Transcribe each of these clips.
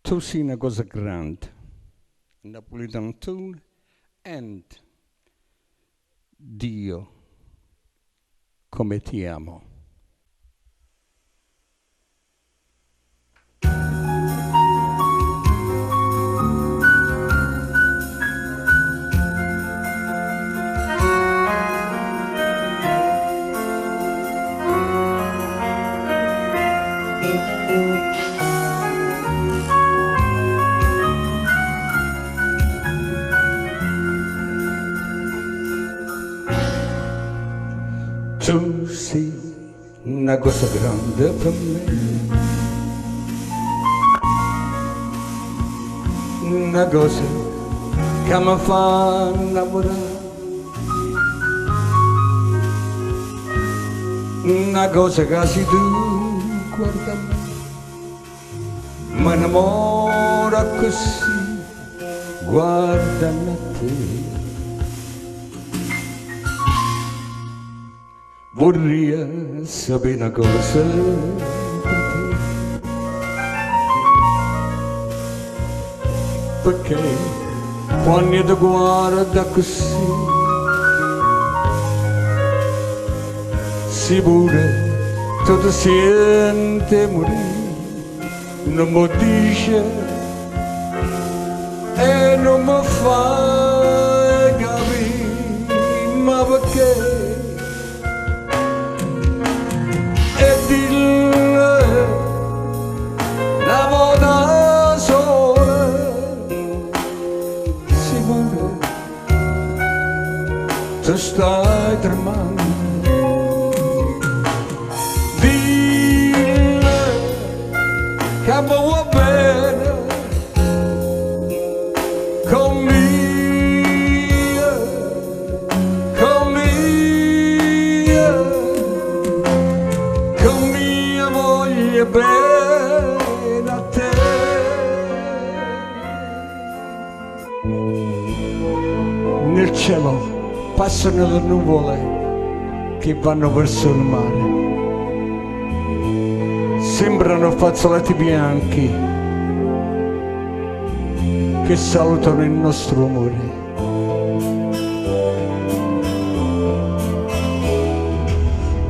Tu sei una cosa grande, Napolitano tu e Dio come ti amo. Tu sei una cosa grande per me, una cosa che mi fa innamorare, una cosa che se tu guarda me, mi innamora così, guardami a te. Vorrei sapere una cosa da te, perché quando ti guarda così, si pure tu ti senti morire, non mi dice e non mi fa capire, ma perché? La volta sola sicura tu stai tremando, dille che mi vuoi bene con mia voglia bene a te. Nel cielo passano le nuvole che vanno verso il mare, sembrano fazzoletti bianchi che salutano il nostro amore.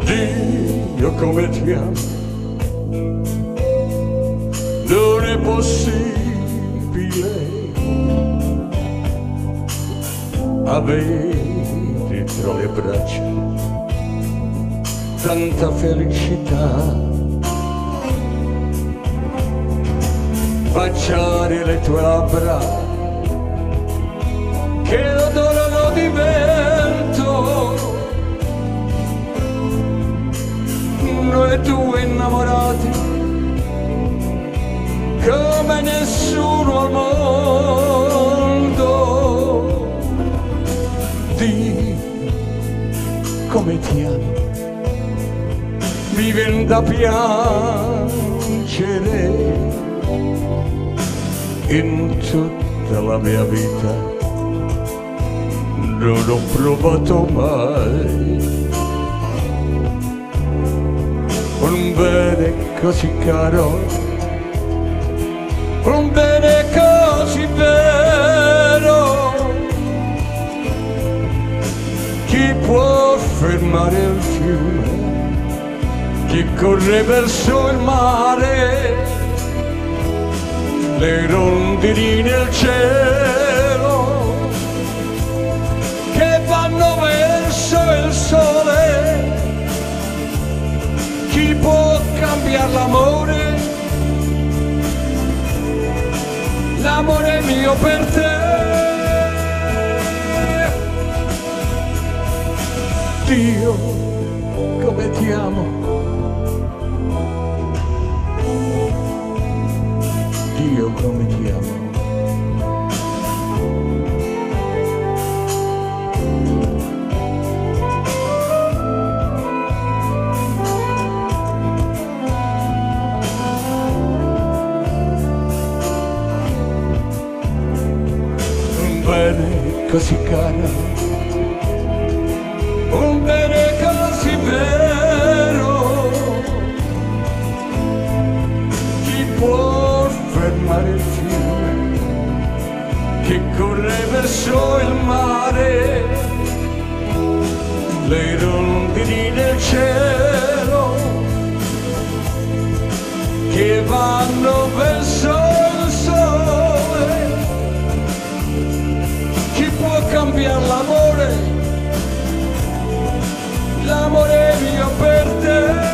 Dio come ti amo, non è possibile avere tra le braccia tanta felicità, baciare le tue labbra che odorano di vento, noi due innamorati come nessuno al mondo. Dio come ti amo, mi viene da piangere, in tutta la mia vita non ho provato mai un bene così caro, un bene così vero. Chi può fermare il fiume che corre verso il mare, le rondini nel cielo che vanno verso il sole? Chi può cambiare l'amore, l'amore mio per te? Dio come ti amo, Dio come ti amo. Un bene così caro, un bene così vero, chi può fermare fermare il fiume che corre verso il mare, le rondini del cielo che vanno verso il sole. Chi può cambiare l'amore? L'amore mio per te.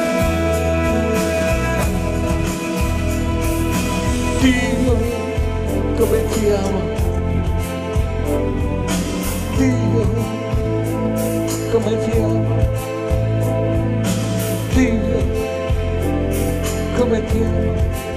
Dio, come ti amo. Dio, come ti amo. Dio, come ti amo.